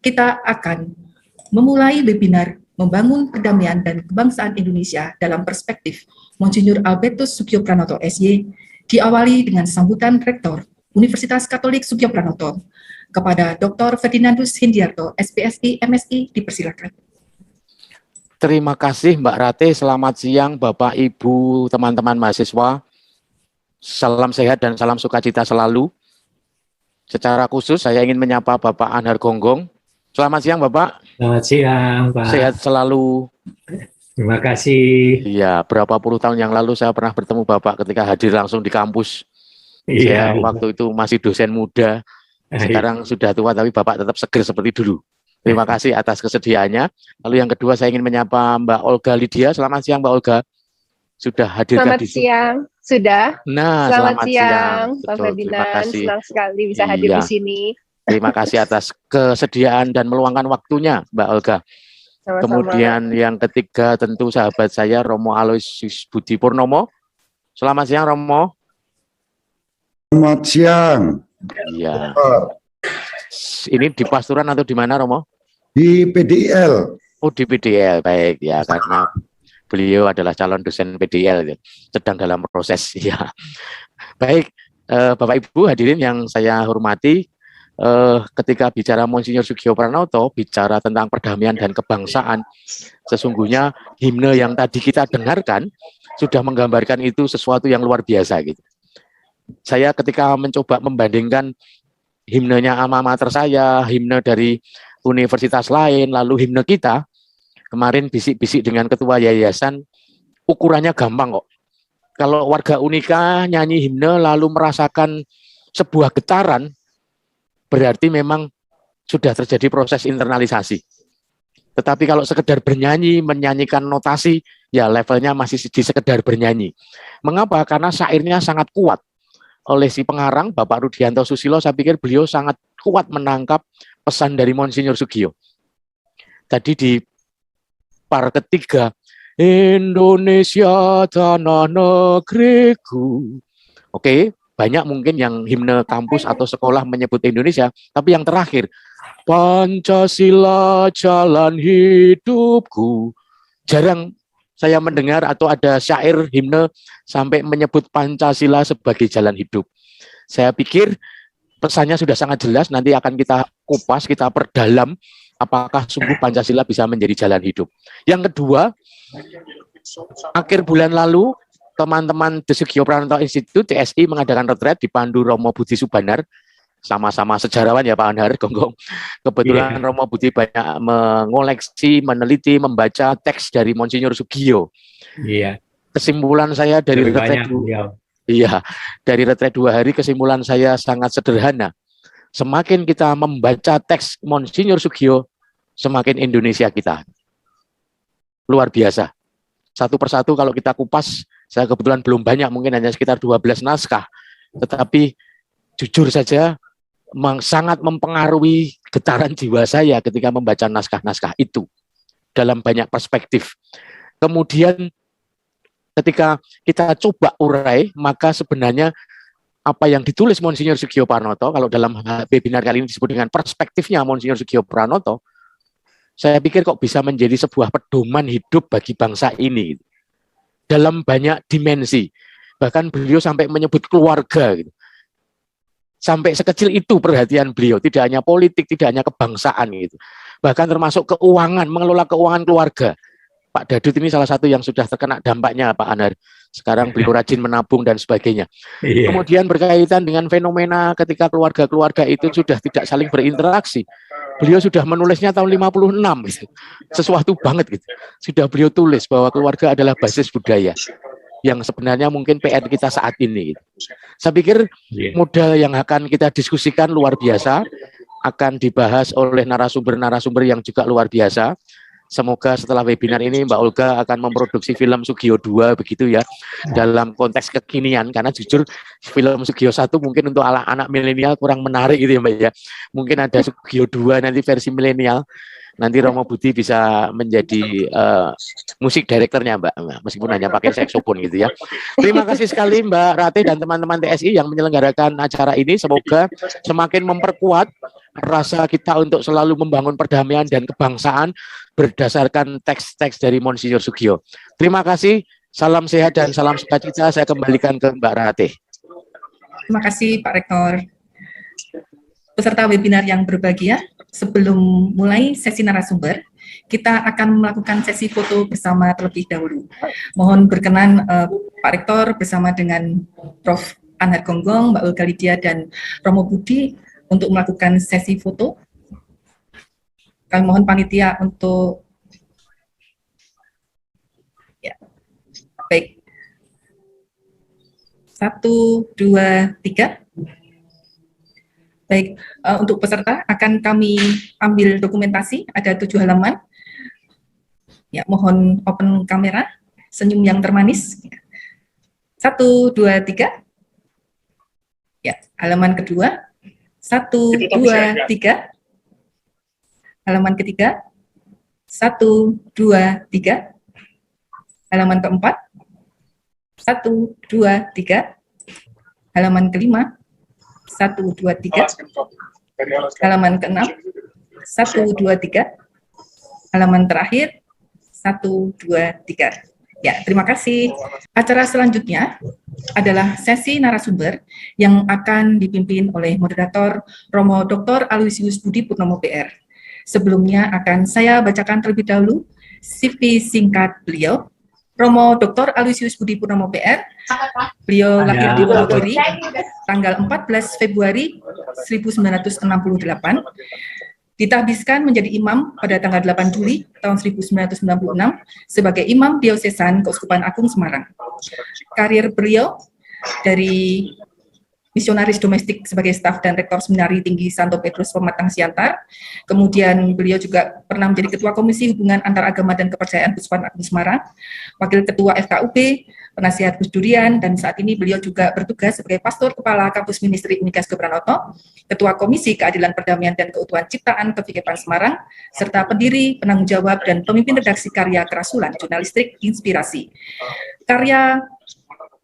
kita akan memulai webinar Membangun Perdamaian dan Kebangsaan Indonesia dalam Perspektif Monsinyur Albertus Sugio Pranoto SY, diawali dengan sambutan Rektor Universitas Katolik Sugio Pranoto. Kepada Dr. Ferdinandus Hindiarto, SPSI, MSI, dipersilakan. Terima kasih Mbak Rate, selamat siang Bapak, Ibu, teman-teman mahasiswa. Salam sehat dan salam sukacita selalu. Secara khusus saya ingin menyapa Bapak Anhar Gonggong. Selamat siang Bapak. Selamat siang Pak. Sehat selalu. Terima kasih. Iya, berapa puluh tahun yang lalu saya pernah bertemu Bapak ketika hadir langsung di kampus. Iya. Saya waktu itu masih dosen muda. Sekarang sudah tua tapi Bapak tetap seger seperti dulu. Terima kasih atas kesediaannya. Lalu yang kedua saya ingin menyapa Mbak Olga Lydia. Selamat siang Mbak Olga. Sudah hadir Selamat siang. Sudah. Nah, selamat siang Pak Betul, Ferdinand. Senang sekali bisa hadir di sini. Terima kasih atas kesediaan dan meluangkan waktunya Mbak Olga. Sama-sama. Kemudian yang ketiga tentu sahabat saya Romo Aloysius Budi Purnomo. Selamat siang Romo. Selamat siang. Iya. Ini di Pasturan atau di mana Romo? Di PDIL. Oh di PDIL, baik ya, karena beliau adalah calon dosen PDIL, sedang dalam proses ya. Baik, Bapak Ibu hadirin yang saya hormati, ketika bicara Monsinyur Sugio Pranoto, bicara tentang perdamaian dan kebangsaan, sesungguhnya himne yang tadi kita dengarkan sudah menggambarkan itu sesuatu yang luar biasa gitu. Saya ketika mencoba membandingkan himnenya alma mater saya, himne dari universitas lain, lalu himne kita, kemarin bisik-bisik dengan ketua yayasan, ukurannya gampang kok. Kalau warga Unika nyanyi himne lalu merasakan sebuah getaran, berarti memang sudah terjadi proses internalisasi. Tetapi kalau sekedar bernyanyi, menyanyikan notasi, ya levelnya masih di sekedar bernyanyi. Mengapa? Karena syairnya sangat kuat. Oleh si pengarang, Bapak Rudianto Susilo, saya pikir beliau sangat kuat menangkap pesan dari Monsinyur Sugio. Tadi di part ketiga, Indonesia tanah negeriku. Oke, banyak mungkin yang himne kampus atau sekolah menyebut Indonesia, tapi yang terakhir, Pancasila jalan hidupku. Jarang saya mendengar atau ada syair himne sampai menyebut Pancasila sebagai jalan hidup. Saya pikir pesannya sudah sangat jelas, nanti akan kita kupas, kita perdalam apakah sungguh Pancasila bisa menjadi jalan hidup. Yang kedua, akhir bulan lalu teman-teman The Sugio Pranoto Institute TSI mengadakan retret di Pandu Romo Budi Subanar, sama-sama sejarawan ya Pak Anhar Gonggong. Kebetulan Romo Budi banyak mengoleksi, meneliti, membaca teks dari Monsinyur Sugio. Iya. Kesimpulan saya dari retret dari retret 2 hari, kesimpulan saya sangat sederhana. Semakin kita membaca teks Monsinyur Sugio, semakin Indonesia kita. Luar biasa. Satu persatu kalau kita kupas, saya kebetulan belum banyak, mungkin hanya sekitar 12 naskah. Tetapi jujur saja, sangat mempengaruhi getaran jiwa saya ketika membaca naskah-naskah itu dalam banyak perspektif. Kemudian ketika kita coba urai, maka sebenarnya apa yang ditulis Monsinyur Sugio Pranoto, kalau dalam webinar kali ini disebut dengan perspektifnya Monsinyur Sugio Pranoto, saya pikir kok bisa menjadi sebuah pedoman hidup bagi bangsa ini dalam banyak dimensi. Bahkan beliau sampai menyebut keluarga gitu. Sampai sekecil itu perhatian beliau, tidak hanya politik, tidak hanya kebangsaan gitu. Bahkan termasuk keuangan, mengelola keuangan keluarga. Pak Dadut ini salah satu yang sudah terkena dampaknya Pak Anhar. Sekarang beliau rajin menabung dan sebagainya. Kemudian berkaitan dengan fenomena ketika keluarga-keluarga itu sudah tidak saling berinteraksi. Beliau sudah menulisnya tahun 56 gitu. Sesuatu banget gitu. Sudah beliau tulis bahwa keluarga adalah basis budaya, yang sebenarnya mungkin PR kita saat ini. Saya pikir modal yang akan kita diskusikan luar biasa, akan dibahas oleh narasumber-narasumber yang juga luar biasa. Semoga setelah webinar ini Mbak Olga akan memproduksi film Sugio 2 begitu ya, dalam konteks kekinian, karena jujur film Sugio 1 mungkin untuk anak milenial kurang menarik gitu ya Mbak ya. Mungkin ada Sugio 2 nanti versi milenial. Nanti Romo Budi bisa menjadi musik direkturnya Mbak, meskipun hanya pakai saksofon gitu ya. Terima kasih sekali Mbak Rate dan teman-teman TSI yang menyelenggarakan acara ini. Semoga semakin memperkuat rasa kita untuk selalu membangun perdamaian dan kebangsaan berdasarkan teks-teks dari Monsinyur Sugio. Terima kasih, salam sehat dan salam sukacita. Saya kembalikan ke Mbak Rate. Terima kasih Pak Rektor. Peserta webinar yang berbahagia, sebelum mulai sesi narasumber, kita akan melakukan sesi foto bersama terlebih dahulu. Mohon berkenan Pak Rektor bersama dengan Prof. Anhar Gonggong, Mbak Olga Lydia, dan Romo Budi untuk melakukan sesi foto. Kami mohon panitia untuk ya, baik. 1, 2, 3. Baik, untuk peserta akan kami ambil dokumentasi, ada 7 halaman. Ya, mohon open kamera, senyum yang termanis. 1, 2, 3. Ya, halaman kedua. 1, 2, 3. Halaman ketiga. 1, 2, 3. Halaman keempat. 1, 2, 3. Halaman kelima. 1, 2, 3. Halaman ke-6. 1, 2, 3. Halaman terakhir. 1, 2, 3. Ya, terima kasih. Acara selanjutnya adalah sesi narasumber yang akan dipimpin oleh moderator Romo Dr. Aloysius Budi Purnomo PR. Sebelumnya akan saya bacakan terlebih dahulu CV singkat beliau. Romo Dr. Aloysius Budi Purnomo PR. Beliau lahir di Wonogiri tanggal 14 Februari 1968. Ditahbiskan menjadi imam pada tanggal 8 Juli tahun 1996 sebagai imam diosesan Keuskupan Agung Semarang. Karir beliau dari misionaris domestik sebagai staf dan rektor Seminari Tinggi Santo Petrus Pematang Siantar. Kemudian beliau juga pernah menjadi Ketua Komisi Hubungan Antaragama dan Kepercayaan Keuskupan Agung Semarang, Wakil Ketua FKUP, Penasihat Gus Durian, dan saat ini beliau juga bertugas sebagai Pastor Kepala Kampus Ministry Unikas Pranoto, Ketua Komisi Keadilan Perdamaian dan Keutuhan Ciptaan KVKP Semarang, serta pendiri, penanggung jawab, dan pemimpin redaksi karya kerasulan jurnalistik Inspirasi. Karya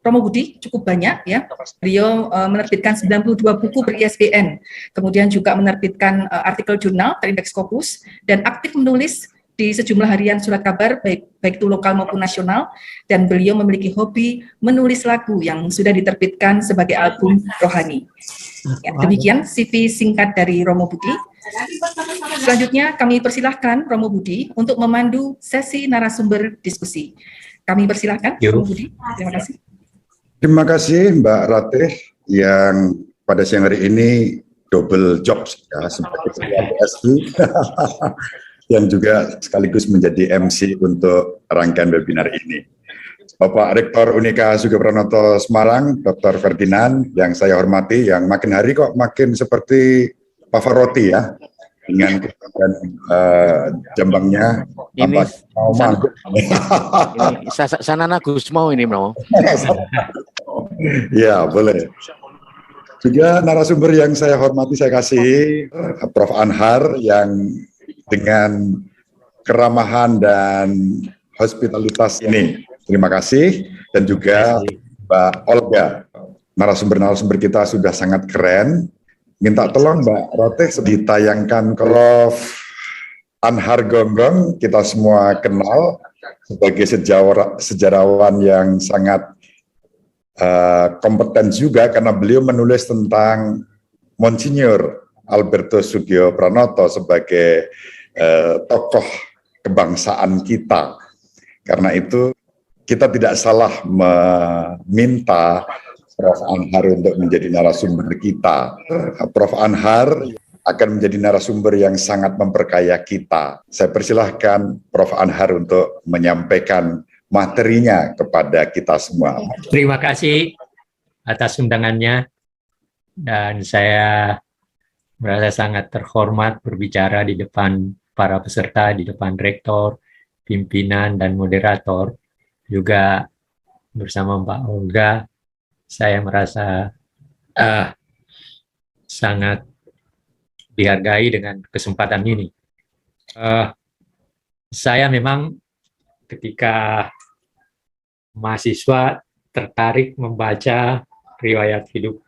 Romo Budi cukup banyak ya. Beliau menerbitkan 92 buku ber-ISBN, kemudian juga menerbitkan artikel jurnal terindeks Scopus, dan aktif menulis di sejumlah harian surat kabar baik itu lokal maupun nasional, dan beliau memiliki hobi menulis lagu yang sudah diterbitkan sebagai album rohani. Ya, demikian CV singkat dari Romo Budi. Selanjutnya kami persilahkan Romo Budi untuk memandu sesi narasumber diskusi. Kami persilahkan Romo Budi. Terima kasih. Terima kasih Mbak Rate yang pada siang hari ini double job ya, sebagai Ketua PSI yang juga sekaligus menjadi MC untuk rangkaian webinar ini. Bapak Rektor Unika Sugio Pranoto Semarang, Dr. Ferdinand, yang saya hormati, yang makin hari kok makin seperti Pavarotti ya, dengan jambangnya ini mau manggung. Ini Sanana Gusmo ini mau. Ya, boleh. Juga narasumber yang saya hormati, saya kasih Prof. Anhar yang dengan keramahan dan hospitalitas ini. Terima kasih. Dan juga Mbak Olga. Narasumber-narasumber kita sudah sangat keren. Minta tolong Mbak Rote ditayangkan. Prof. Anhar Gonggong kita semua kenal sebagai sejarawan yang sangat kompeten juga karena beliau menulis tentang Monsinyur Albertus Sugio Pranoto sebagai tokoh kebangsaan kita. Karena itu kita tidak salah meminta Prof. Anhar untuk menjadi narasumber kita. Prof. Anhar akan menjadi narasumber yang sangat memperkaya kita. Saya persilahkan Prof. Anhar untuk menyampaikan materinya kepada kita semua. Terima kasih atas undangannya, dan saya merasa sangat terhormat berbicara di depan para peserta, di depan rektor, pimpinan, dan moderator. Juga bersama Mbak Olga, saya merasa sangat dihargai dengan kesempatan ini. Saya memang ketika mahasiswa tertarik membaca riwayat hidup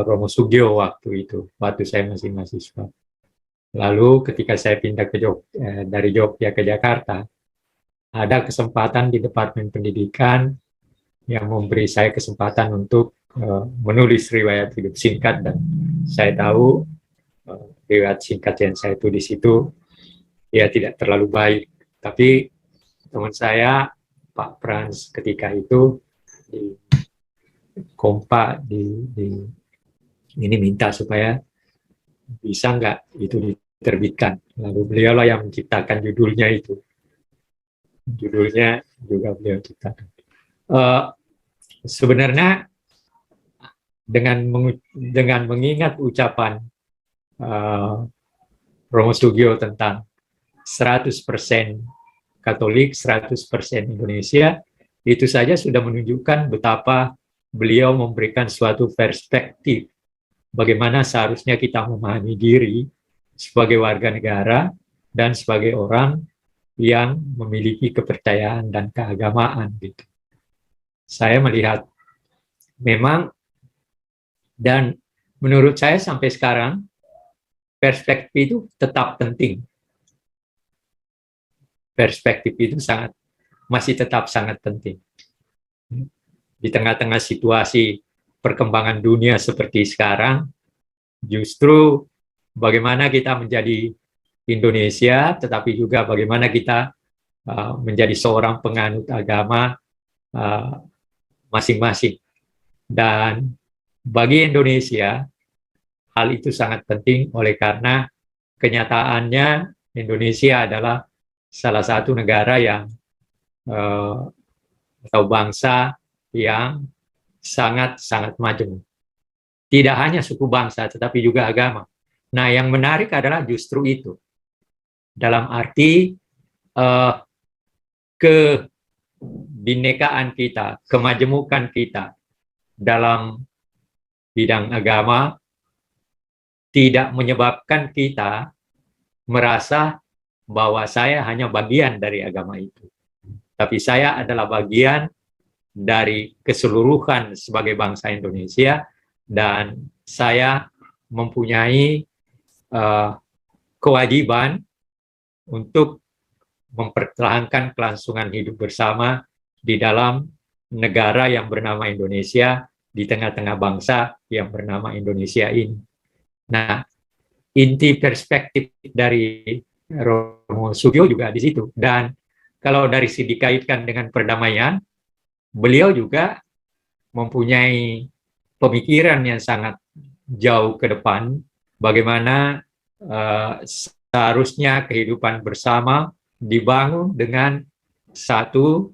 Romo Sugio waktu saya masih mahasiswa. Lalu ketika saya pindah dari Jogja ke Jakarta, ada kesempatan di Departemen Pendidikan yang memberi saya kesempatan untuk menulis riwayat hidup singkat, dan saya tahu riwayat singkat yang saya tulis itu ya tidak terlalu baik. Tapi teman saya, Pak Frans, ketika itu di Kompa ini minta supaya bisa nggak itu diterbitkan. Lalu beliaulah yang menciptakan judulnya itu. Judulnya juga beliau ciptakan. Sebenarnya dengan mengingat ucapan Romo Sugio tentang 100% Katolik, 100% Indonesia, itu saja sudah menunjukkan betapa beliau memberikan suatu perspektif bagaimana seharusnya kita memahami diri sebagai warga negara dan sebagai orang yang memiliki kepercayaan dan keagamaan gitu. Saya melihat memang, dan menurut saya sampai sekarang perspektif itu tetap penting. Perspektif itu masih tetap sangat penting. Di tengah-tengah situasi perkembangan dunia seperti sekarang, justru bagaimana kita menjadi Indonesia, tetapi juga bagaimana kita menjadi seorang penganut agama masing-masing. Dan bagi Indonesia, hal itu sangat penting oleh karena kenyataannya Indonesia adalah salah satu negara yang atau bangsa yang sangat-sangat maju. Tidak hanya suku bangsa, tetapi juga agama. Nah, yang menarik adalah justru itu. Dalam arti kebinekaan kita, kemajemukan kita dalam bidang agama tidak menyebabkan kita merasa bahwa saya hanya bagian dari agama itu. Tapi saya adalah bagian dari keseluruhan sebagai bangsa Indonesia, dan saya mempunyai kewajiban untuk mempertahankan kelangsungan hidup bersama di dalam negara yang bernama Indonesia, di tengah-tengah bangsa yang bernama Indonesia ini. Nah, inti perspektif dari Romo Sugio juga di situ. Dan kalau dari sisi dikaitkan dengan perdamaian, beliau juga mempunyai pemikiran yang sangat jauh ke depan, bagaimana seharusnya kehidupan bersama dibangun dengan satu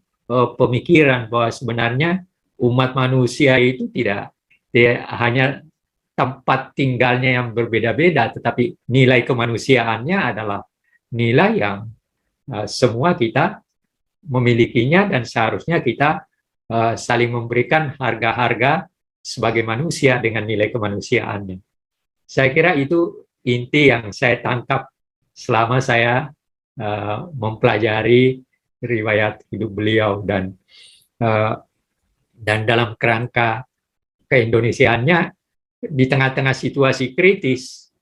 pemikiran bahwa sebenarnya umat manusia itu tidak hanya tempat tinggalnya yang berbeda-beda, tetapi nilai kemanusiaannya adalah nilai yang semua kita memilikinya, dan seharusnya kita saling memberikan harga-harga sebagai manusia dengan nilai kemanusiaannya. Saya kira itu inti yang saya tangkap selama saya mempelajari riwayat hidup beliau, dan dalam kerangka keindonesiaannya di tengah-tengah situasi kritis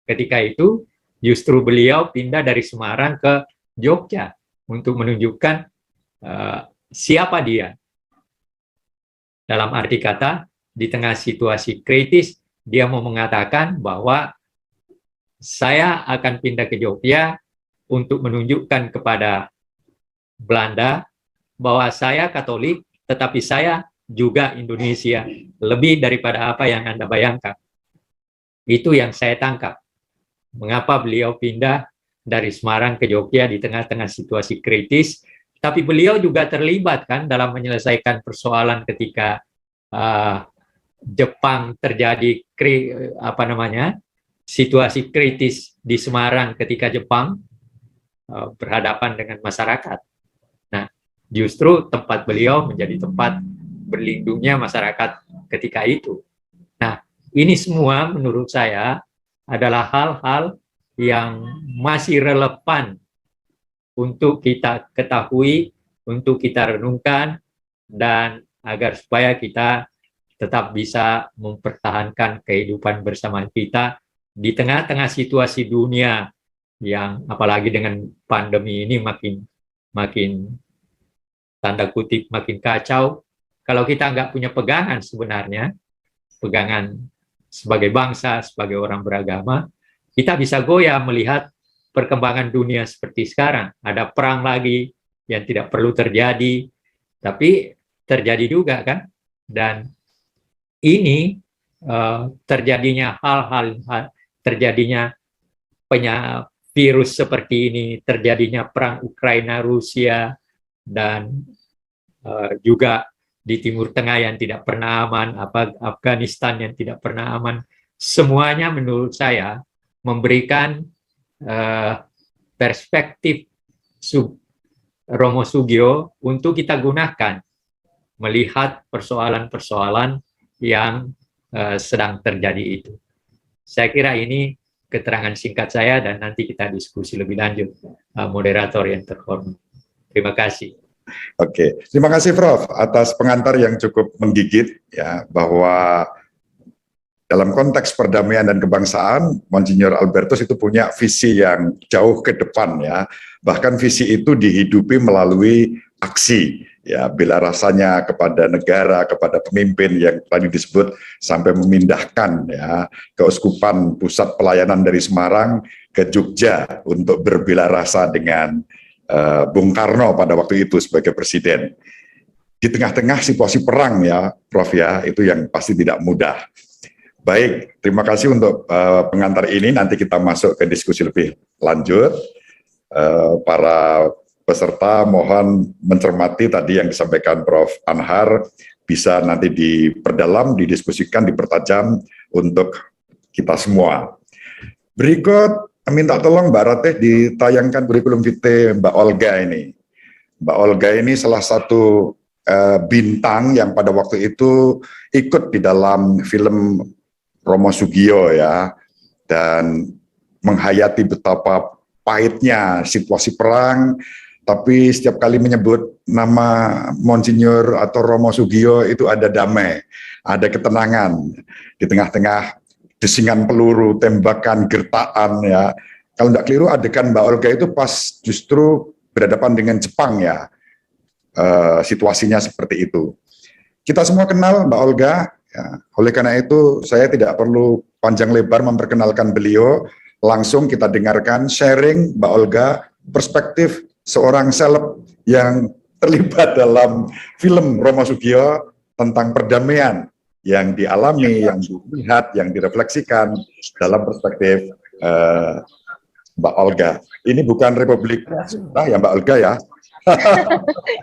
ketika itu justru beliau pindah dari Semarang ke Jogja untuk menunjukkan siapa dia. Dalam arti kata, di tengah situasi kritis, dia mau mengatakan bahwa saya akan pindah ke Jogja untuk menunjukkan kepada Belanda bahwa saya Katolik, tetapi saya juga Indonesia, lebih daripada apa yang Anda bayangkan. Itu yang saya tangkap. Mengapa beliau pindah dari Semarang ke Jogja di tengah-tengah situasi kritis, tapi beliau juga terlibat kan dalam menyelesaikan persoalan ketika Jepang terjadi situasi kritis di Semarang ketika Jepang berhadapan dengan masyarakat. Nah, justru tempat beliau menjadi tempat berlindungnya masyarakat ketika itu. Nah, ini semua menurut saya adalah hal-hal yang masih relevan untuk kita ketahui, untuk kita renungkan, dan agar supaya kita tetap bisa mempertahankan kehidupan bersama kita di tengah-tengah situasi dunia yang apalagi dengan pandemi ini makin tanda kutip makin kacau. Kalau kita nggak punya pegangan sebenarnya, pegangan sebagai bangsa, sebagai orang beragama, kita bisa goyah melihat perkembangan dunia seperti sekarang. Ada perang lagi yang tidak perlu terjadi, tapi terjadi juga kan. Dan ini terjadinya terjadinya virus seperti ini, terjadinya perang Ukraina-Rusia, dan juga di Timur Tengah yang tidak pernah aman, Afghanistan yang tidak pernah aman, semuanya menurut saya memberikan perspektif Romo Sugio untuk kita gunakan melihat persoalan-persoalan yang sedang terjadi itu. Saya kira ini keterangan singkat saya, dan nanti kita diskusi lebih lanjut, moderator yang terhormat. Terima kasih. Oke, terima kasih Prof atas pengantar yang cukup menggigit ya, bahwa dalam konteks perdamaian dan kebangsaan, Monsinyur Albertus itu punya visi yang jauh ke depan ya. Bahkan visi itu dihidupi melalui aksi ya, bela rasanya kepada negara, kepada pemimpin yang tadi disebut sampai memindahkan ya keuskupan pusat pelayanan dari Semarang ke Jogja untuk berbela rasa dengan Bung Karno pada waktu itu sebagai presiden. Di tengah-tengah situasi perang ya, Prof ya, itu yang pasti tidak mudah. Baik, terima kasih untuk pengantar ini. Nanti kita masuk ke diskusi lebih lanjut. Para peserta mohon mencermati tadi yang disampaikan Prof Anhar, bisa nanti diperdalam, didiskusikan, dipertajam untuk kita semua. Berikut minta tolong Mbak Ratih ditayangkan kurikulum vitae Mbak Olga ini. Mbak Olga ini salah satu bintang yang pada waktu itu ikut di dalam film Romo Sugio ya, dan menghayati betapa pahitnya situasi perang, tapi setiap kali menyebut nama Monsinyur atau Romo Sugio itu ada damai, ada ketenangan di tengah-tengah desingan peluru, tembakan, gertakan ya. Kalau tidak keliru adegan Mbak Olga itu pas justru berhadapan dengan Jepang ya, situasinya seperti itu. Kita semua kenal Mbak Olga, ya. Oleh karena itu saya tidak perlu panjang lebar memperkenalkan beliau, langsung kita dengarkan sharing Mbak Olga, perspektif seorang seleb yang terlibat dalam film Romo Sugio tentang perdamaian yang dialami, yang dilihat, yang direfleksikan dalam perspektif Mbak Olga. Ini bukan Republik ya Mbak Olga ya.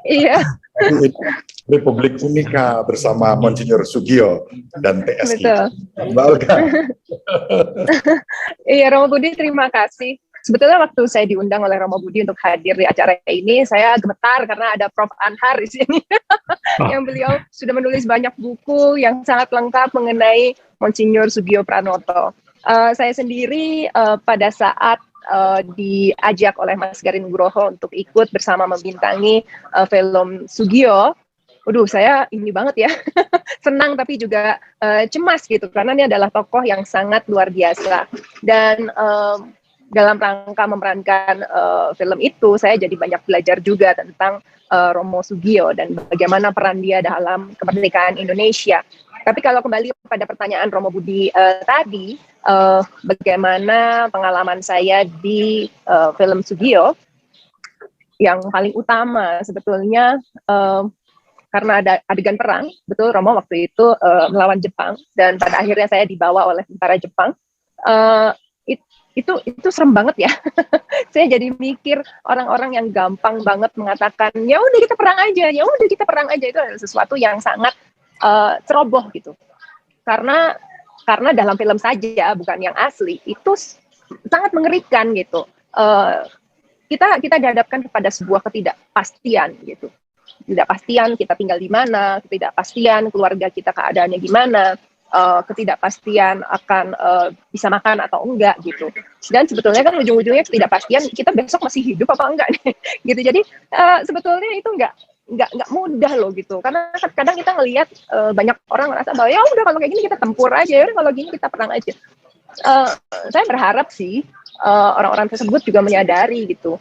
Iya. Republik Unika bersama Monsinyur Sugio dan TSI. Betul. Mbak Olga. Iya, Romo Budi, terima kasih. Sebetulnya waktu saya diundang oleh Romo Budi untuk hadir di acara ini, saya gemetar karena ada Prof Anhar di sini. Yang beliau sudah menulis banyak buku yang sangat lengkap mengenai Monsinyur Sugio Pranoto. Saya sendiri pada saat diajak oleh Mas Garin Nugroho untuk ikut bersama membintangi film Sugio, saya ini banget ya, senang tapi juga cemas gitu, karena ini adalah tokoh yang sangat luar biasa. Dan dalam rangka memerankan film itu, saya jadi banyak belajar juga tentang Romo Sugio dan bagaimana peran dia dalam kemerdekaan Indonesia. Tapi kalau kembali pada pertanyaan Romo Budi tadi, bagaimana pengalaman saya di film Sugio, yang paling utama sebetulnya karena ada adegan perang, betul Romo waktu itu melawan Jepang, dan pada akhirnya saya dibawa oleh tentara Jepang. Itu serem banget ya. Saya jadi mikir orang-orang yang gampang banget mengatakan ya udah kita perang aja, itu adalah sesuatu yang sangat ceroboh gitu. Karena dalam film saja, bukan yang asli, itu sangat mengerikan gitu. Kita dihadapkan kepada sebuah ketidakpastian gitu. Ketidakpastian kita tinggal di mana, ketidakpastian keluarga kita keadaannya gimana. ketidakpastian akan bisa makan atau enggak gitu. Dan sebetulnya kan ujung-ujungnya ketidakpastian kita besok masih hidup apa enggak nih gitu. Jadi sebetulnya itu nggak mudah loh gitu. Karena kadang kita ngelihat banyak orang merasa bahwa ya udah kalau kayak gini kita tempur aja, ya udah kalau gini kita perang aja. Saya berharap sih orang-orang tersebut juga menyadari gitu.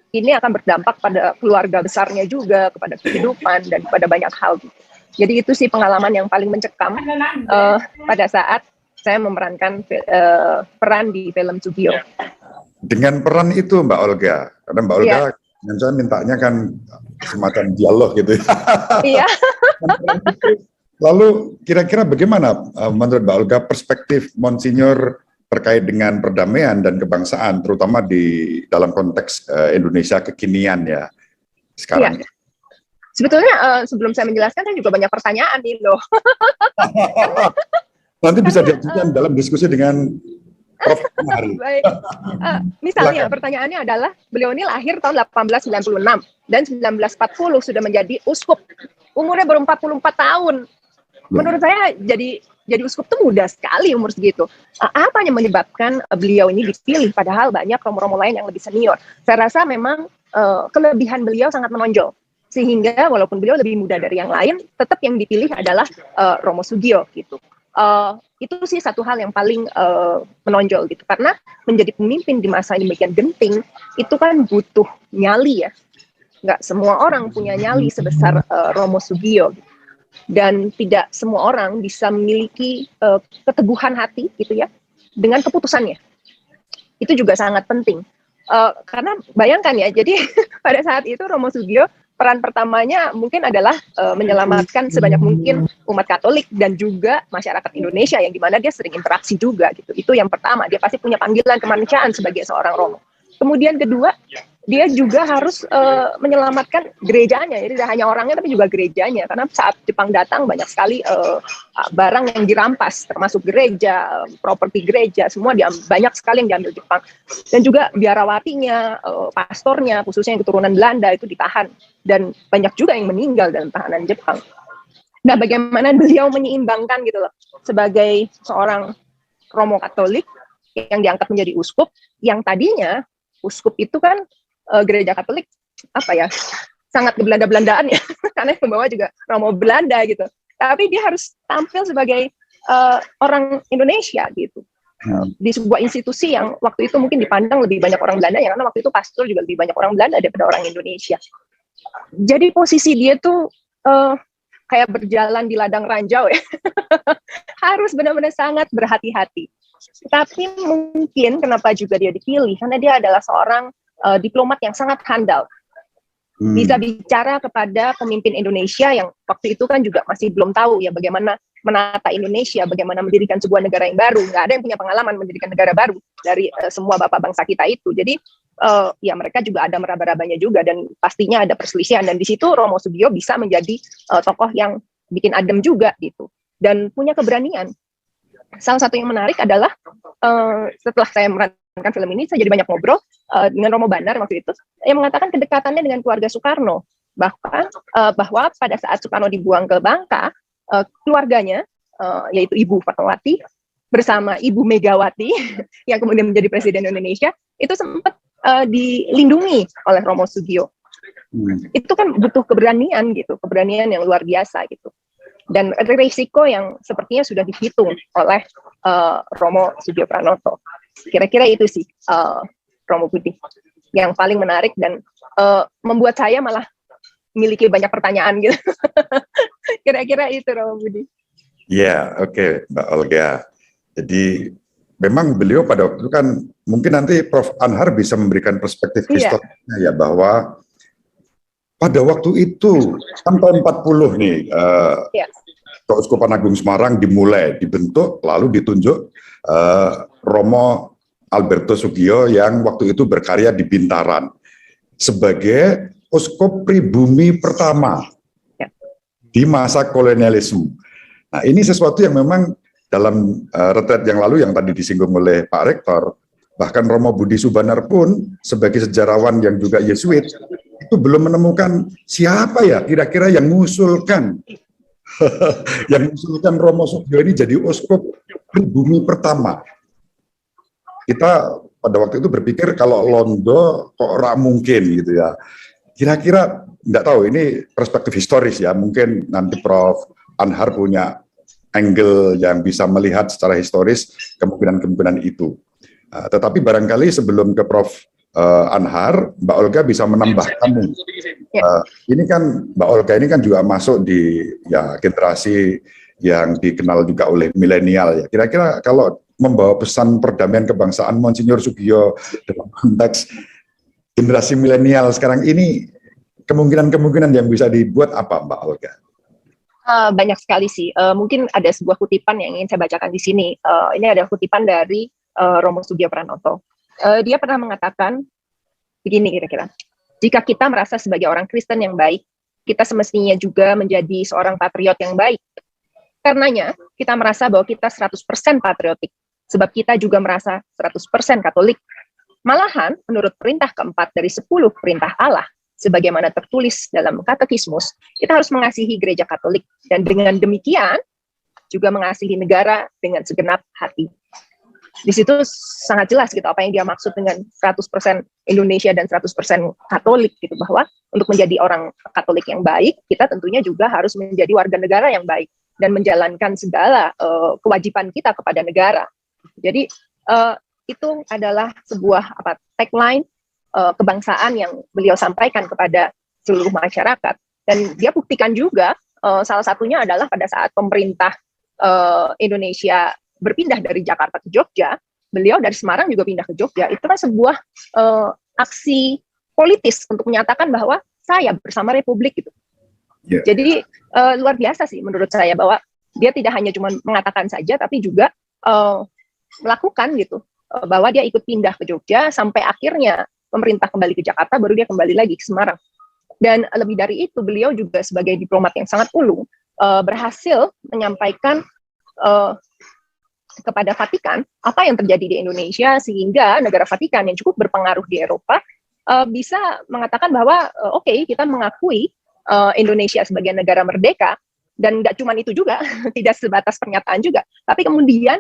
Ini akan berdampak pada keluarga besarnya juga, kepada kehidupan dan kepada banyak hal gitu. Jadi itu sih pengalaman yang paling mencekam pada saat saya memerankan peran di film Sugio. Dengan peran itu Mbak Olga, karena Mbak Olga saya mintanya kan semacam dialog gitu. Iya. Lalu kira-kira bagaimana menurut Mbak Olga perspektif Monsinyur terkait dengan perdamaian dan kebangsaan, terutama di dalam konteks Indonesia kekinian ya sekarang? Iya. Sebetulnya sebelum saya menjelaskan, saya juga banyak pertanyaan nih loh. Nanti bisa diajukan dalam diskusi dengan Prof. Hari. Baik. Misalnya pertanyaannya adalah, beliau ini lahir tahun 1896 dan 1940 sudah menjadi uskup. Umurnya baru 44 tahun. Menurut saya jadi uskup itu muda sekali umur segitu. Apa yang menyebabkan beliau ini dipilih padahal banyak romo-romo lain yang lebih senior? Saya rasa memang kelebihan beliau sangat menonjol. Sehingga walaupun beliau lebih muda dari yang lain, tetap yang dipilih adalah Romo Sugio gitu. Itu sih satu hal yang paling menonjol gitu. Karena menjadi pemimpin di masa yang demikian genting, itu kan butuh nyali ya. Nggak semua orang punya nyali sebesar Romo Sugio gitu. Dan tidak semua orang bisa memiliki keteguhan hati gitu ya dengan keputusannya. Itu juga sangat penting. Karena bayangkan ya, jadi pada saat itu Romo Sugio peran pertamanya mungkin adalah menyelamatkan sebanyak mungkin umat Katolik dan juga masyarakat Indonesia yang dimana dia sering interaksi juga gitu. Itu yang pertama, dia pasti punya panggilan kemanusiaan sebagai seorang Romo. Kemudian kedua, dia juga harus menyelamatkan gerejanya, jadi tidak hanya orangnya tapi juga gerejanya, karena saat Jepang datang banyak sekali barang yang dirampas, termasuk gereja, properti gereja, semua banyak sekali yang diambil Jepang. Dan juga biarawatinya, pastornya, khususnya yang keturunan Belanda itu ditahan, dan banyak juga yang meninggal dalam tahanan Jepang. Nah, bagaimana beliau menyeimbangkan gitu loh, sebagai seorang Romo Katolik yang diangkat menjadi uskup, yang tadinya uskup itu kan gereja Katolik apa ya, sangat Belanda-Belandaan ya, karena membawa juga Romo Belanda gitu. Tapi dia harus tampil sebagai orang Indonesia gitu, di sebuah institusi yang waktu itu mungkin dipandang lebih banyak orang Belanda, ya, karena waktu itu pastor juga lebih banyak orang Belanda daripada orang Indonesia. Jadi posisi dia tuh kayak berjalan di ladang ranjau ya, harus benar-benar sangat berhati-hati. Tapi mungkin kenapa juga dia dipilih, karena dia adalah seorang diplomat yang sangat handal. Bisa bicara kepada pemimpin Indonesia yang waktu itu kan juga masih belum tahu ya bagaimana menata Indonesia, bagaimana mendirikan sebuah negara yang baru. Nggak ada yang punya pengalaman mendirikan negara baru dari semua bapak bangsa kita itu. Jadi ya mereka juga ada meraba-rabanya juga, dan pastinya ada perselisihan. Dan di situ Romo Sugio bisa menjadi tokoh yang bikin adem juga gitu, dan punya keberanian. Salah satu yang menarik adalah setelah saya merankan film ini, saya jadi banyak ngobrol dengan Romo Banar waktu itu, yang mengatakan kedekatannya dengan keluarga Soekarno. Bahkan bahwa pada saat Soekarno dibuang ke Bangka, keluarganya, yaitu Ibu Fatmawati bersama Ibu Megawati yang kemudian menjadi Presiden Indonesia, itu sempat dilindungi oleh Romo Sugio. Itu kan butuh keberanian gitu, keberanian yang luar biasa gitu. Dan risiko yang sepertinya sudah dihitung oleh Romo Sugio Pranoto. Kira-kira itu sih Romo Budi yang paling menarik dan membuat saya malah memiliki banyak pertanyaan gitu. Kira-kira itu Romo Budi. Ya, oke, Mbak Olga. Jadi memang beliau pada waktu itu kan, mungkin nanti Prof. Anhar bisa memberikan perspektif historisnya ya, bahwa pada waktu itu sampai 40 nih, Keuskupan Agung Semarang dimulai, dibentuk, lalu ditunjuk Romo Alberto Sugio yang waktu itu berkarya di Bintaran sebagai uskup pribumi pertama di masa kolonialisme. Nah, ini sesuatu yang memang dalam retret yang lalu yang tadi disinggung oleh Pak Rektor, bahkan Romo Budi Subanar pun sebagai sejarawan yang juga Yesuit itu belum menemukan siapa ya kira-kira yang mengusulkan yang mengusulkan Romo Sugio ini jadi uskup pribumi pertama. Kita pada waktu itu berpikir kalau Londo kok ora mungkin gitu ya. Kira-kira enggak tahu, ini perspektif historis ya. Mungkin nanti Prof. Anhar punya angle yang bisa melihat secara historis kemungkinan-kemungkinan itu. Tetapi barangkali sebelum ke Prof. Anhar, Mbak Olga bisa menambahkan. Ini kan Mbak Olga ini kan juga masuk di generasi yang dikenal juga oleh milenial ya. Kira-kira kalau membawa pesan perdamaian kebangsaan Monsinyur Sugio dalam konteks generasi milenial sekarang ini, kemungkinan-kemungkinan yang bisa dibuat apa, Mbak Olga? Banyak sekali sih. Mungkin ada sebuah kutipan yang ingin saya bacakan di sini. Ini ada kutipan dari Romo Sugio Pranoto. Dia pernah mengatakan begini kira-kira. Jika kita merasa sebagai orang Kristen yang baik, kita semestinya juga menjadi seorang patriot yang baik. Karenanya, kita merasa bahwa kita 100% patriotik, sebab kita juga merasa 100% Katolik. Malahan, menurut perintah keempat dari 10 perintah Allah, sebagaimana tertulis dalam Katekismus, kita harus mengasihi gereja Katolik, dan dengan demikian juga mengasihi negara dengan segenap hati. Di situ sangat jelas gitu apa yang dia maksud dengan 100% Indonesia dan 100% Katolik gitu, bahwa untuk menjadi orang Katolik yang baik, kita tentunya juga harus menjadi warga negara yang baik dan menjalankan segala kewajiban kita kepada negara. Jadi itu adalah sebuah tagline kebangsaan yang beliau sampaikan kepada seluruh masyarakat, dan dia buktikan juga salah satunya adalah pada saat pemerintah Indonesia berpindah dari Jakarta ke Jogja, beliau dari Semarang juga pindah ke Jogja. Itu kan sebuah aksi politis untuk menyatakan bahwa saya bersama Republik gitu. Yeah. Jadi luar biasa sih menurut saya, bahwa dia tidak hanya cuma mengatakan saja, tapi juga melakukan gitu, bahwa dia ikut pindah ke Jogja sampai akhirnya pemerintah kembali ke Jakarta, baru dia kembali lagi ke Semarang. Dan lebih dari itu, beliau juga sebagai diplomat yang sangat ulung berhasil menyampaikan kepada Vatikan apa yang terjadi di Indonesia, sehingga negara Vatikan yang cukup berpengaruh di Eropa bisa mengatakan bahwa oke, kita mengakui Indonesia sebagai negara merdeka, dan nggak cuma itu juga, tidak sebatas pernyataan juga, tapi kemudian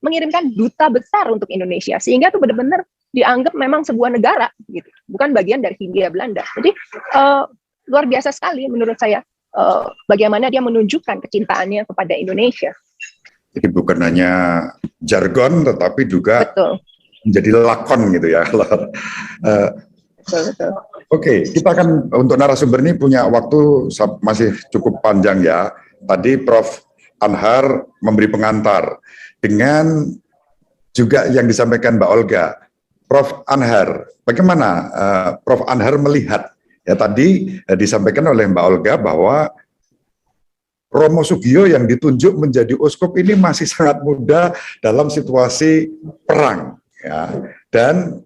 mengirimkan duta besar untuk Indonesia, sehingga itu benar-benar dianggap memang sebuah negara, gitu, bukan bagian dari Hindia Belanda. Jadi luar biasa sekali menurut saya bagaimana dia menunjukkan kecintaannya kepada Indonesia. Jadi bukan hanya jargon, tetapi juga betul, menjadi lakon gitu ya. Betul. Oke, kita akan untuk narasumber ini punya waktu masih cukup panjang ya. Tadi Prof. Anhar memberi pengantar dengan juga yang disampaikan Mbak Olga. Prof. Anhar, bagaimana Prof. Anhar melihat ya tadi disampaikan oleh Mbak Olga bahwa Romo Sugio yang ditunjuk menjadi uskup ini masih sangat muda dalam situasi perang ya. Dan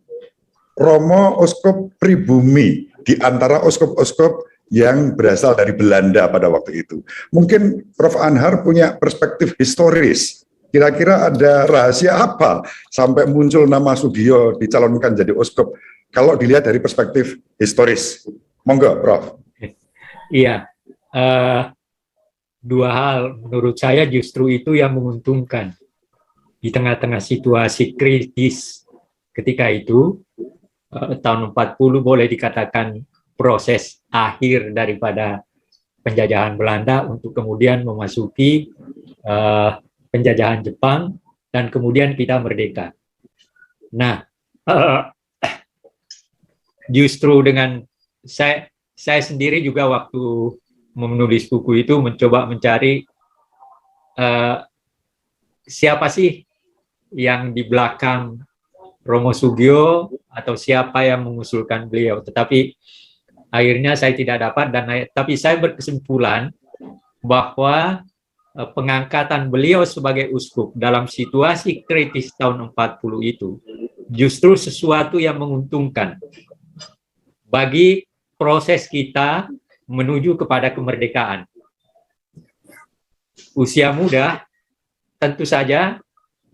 Romo uskup pribumi di antara uskup-uskup yang berasal dari Belanda pada waktu itu. Mungkin Prof. Anhar punya perspektif historis. Kira-kira ada rahasia apa sampai muncul nama Sugio dicalonkan jadi uskup? Kalau dilihat dari perspektif historis. Monggo, Prof. Iya. Dua hal menurut saya justru itu yang menguntungkan di tengah-tengah situasi kritis ketika itu. Tahun 40 boleh dikatakan proses akhir daripada penjajahan Belanda untuk kemudian memasuki penjajahan Jepang, dan kemudian kita merdeka. Nah, justru dengan saya sendiri juga waktu menulis buku itu mencoba mencari siapa sih yang di belakang Romo Sugio atau siapa yang mengusulkan beliau. Tetapi akhirnya saya tidak dapat, tapi saya berkesimpulan bahwa pengangkatan beliau sebagai uskup dalam situasi kritis tahun 40 itu justru sesuatu yang menguntungkan bagi proses kita menuju kepada kemerdekaan. Usia muda tentu saja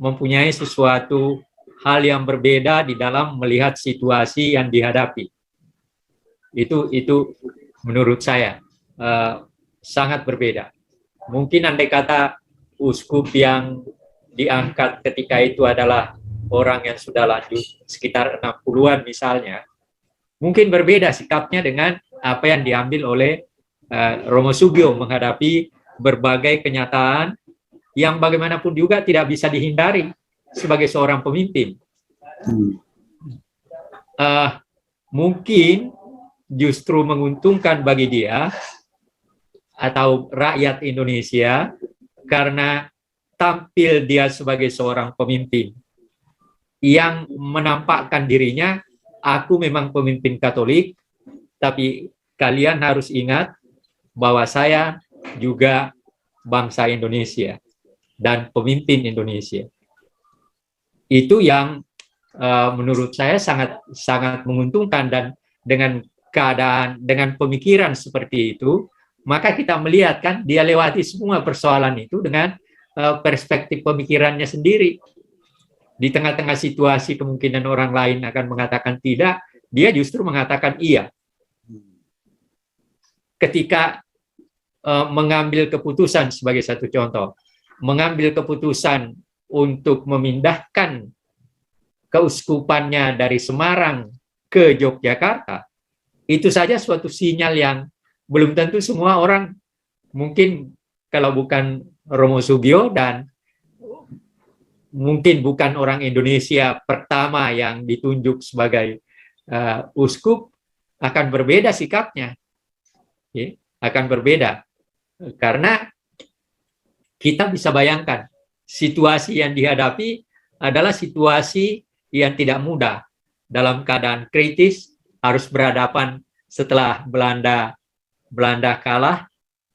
mempunyai sesuatu hal yang berbeda di dalam melihat situasi yang dihadapi. Itu menurut saya sangat berbeda. mungkin andai kata uskup yang diangkat ketika itu adalah orang yang sudah lanjut sekitar 60-an misalnya, mungkin berbeda sikapnya dengan apa yang diambil oleh Romo Sugio menghadapi berbagai kenyataan yang bagaimanapun juga tidak bisa dihindari sebagai seorang pemimpin. Mungkin justru menguntungkan bagi dia atau rakyat Indonesia karena tampil dia sebagai seorang pemimpin yang menampakkan dirinya, aku memang pemimpin Katolik, tapi kalian harus ingat bahwa saya juga bangsa Indonesia dan pemimpin Indonesia. Itu yang menurut saya sangat menguntungkan, dan dengan keadaan, dengan pemikiran seperti itu, maka kita melihat kan dia lewati semua persoalan itu dengan perspektif pemikirannya sendiri. Di tengah-tengah situasi kemungkinan orang lain akan mengatakan tidak, dia justru mengatakan iya. Ketika mengambil keputusan, sebagai satu contoh, mengambil keputusan untuk memindahkan keuskupannya dari Semarang ke Yogyakarta, itu saja suatu sinyal yang belum tentu semua orang, mungkin kalau bukan Romo Sugio dan mungkin bukan orang Indonesia pertama yang ditunjuk sebagai uskup, akan berbeda sikapnya. Akan berbeda. Karena kita bisa bayangkan, situasi yang dihadapi adalah situasi yang tidak mudah. Dalam keadaan kritis, harus berhadapan setelah Belanda kalah,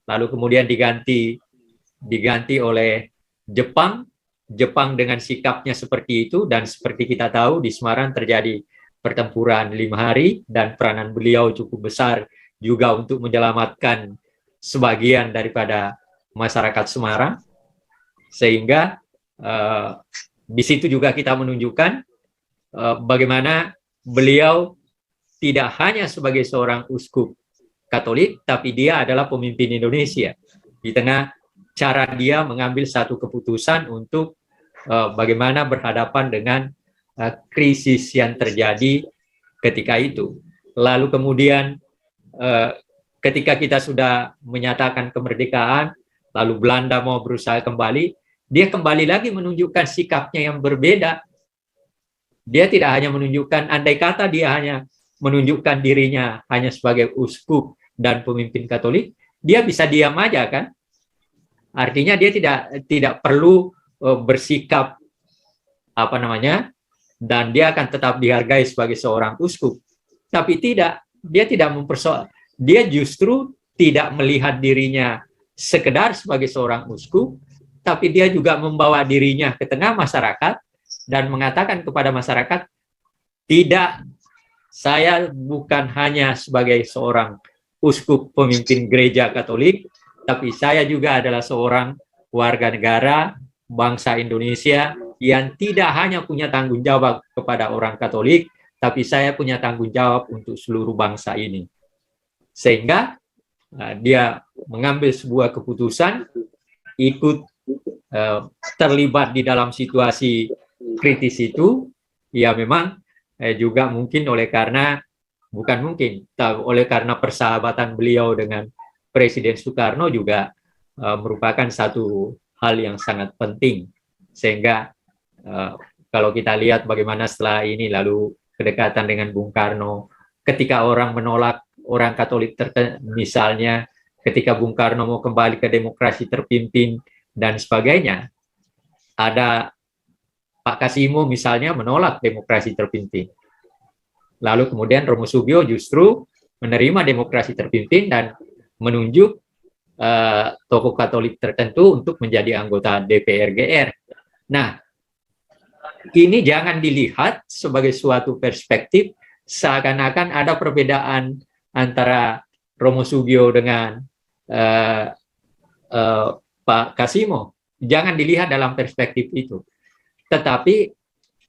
lalu kemudian diganti oleh Jepang dengan sikapnya seperti itu, dan seperti kita tahu di Semarang terjadi pertempuran 5 hari, dan peranan beliau cukup besar juga untuk menyelamatkan sebagian daripada masyarakat Semarang, sehingga di situ juga kita menunjukkan bagaimana beliau tidak hanya sebagai seorang uskup Katolik, tapi dia adalah pemimpin Indonesia di tengah cara dia mengambil satu keputusan untuk bagaimana berhadapan dengan krisis yang terjadi ketika itu. Lalu kemudian ketika kita sudah menyatakan kemerdekaan, lalu Belanda mau berusaha kembali, dia kembali lagi menunjukkan sikapnya yang berbeda. Dia tidak hanya menunjukkan, andai kata dia hanya menunjukkan dirinya hanya sebagai uskup dan pemimpin Katolik, dia bisa diam aja kan? Artinya dia tidak perlu bersikap dan dia akan tetap dihargai sebagai seorang uskup. Tapi dia tidak mempersoal. Dia justru tidak melihat dirinya sekedar sebagai seorang uskup, tapi dia juga membawa dirinya ke tengah masyarakat dan mengatakan kepada masyarakat, tidak, saya bukan hanya sebagai seorang uskup pemimpin gereja Katolik, tapi saya juga adalah seorang warga negara bangsa Indonesia yang tidak hanya punya tanggung jawab kepada orang Katolik, tapi saya punya tanggung jawab untuk seluruh bangsa ini. Sehingga dia mengambil sebuah keputusan, ikut terlibat di dalam situasi kritis itu, ya memang juga mungkin oleh karena persahabatan beliau dengan Presiden Soekarno juga merupakan satu hal yang sangat penting. Sehingga kalau kita lihat bagaimana setelah ini, lalu kedekatan dengan Bung Karno, ketika orang menolak orang Katolik misalnya, ketika Bung Karno mau kembali ke demokrasi terpimpin dan sebagainya, ada Pak Kasimo misalnya menolak demokrasi terpimpin. Lalu kemudian Romo Sugio justru menerima demokrasi terpimpin dan menunjuk tokoh Katolik tertentu untuk menjadi anggota DPR GR. Nah, ini jangan dilihat sebagai suatu perspektif seakan-akan ada perbedaan antara Romo Sugio dengan Pak Kasimo. Jangan dilihat dalam perspektif itu. Tetapi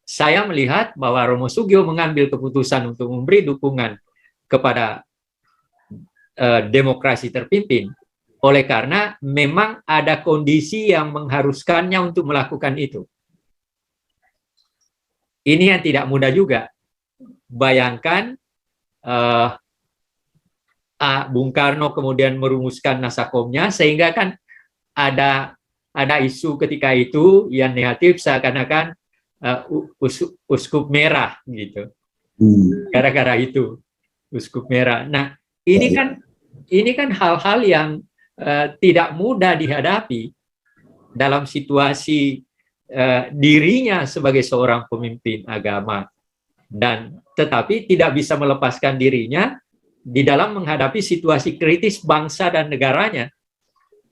saya melihat bahwa Romo Sugio mengambil keputusan untuk memberi dukungan kepada demokrasi terpimpin. oleh karena memang ada kondisi yang mengharuskannya untuk melakukan itu. Ini yang tidak mudah juga. Bayangkan Bung Karno kemudian merumuskan Nasakomnya, sehingga kan ada isu ketika itu yang negatif seakan-akan uskup merah gitu. Gara-gara itu uskup merah. Nah, ini kan hal-hal yang tidak mudah dihadapi dalam situasi dirinya sebagai seorang pemimpin agama, dan tetapi tidak bisa melepaskan dirinya di dalam menghadapi situasi kritis bangsa dan negaranya.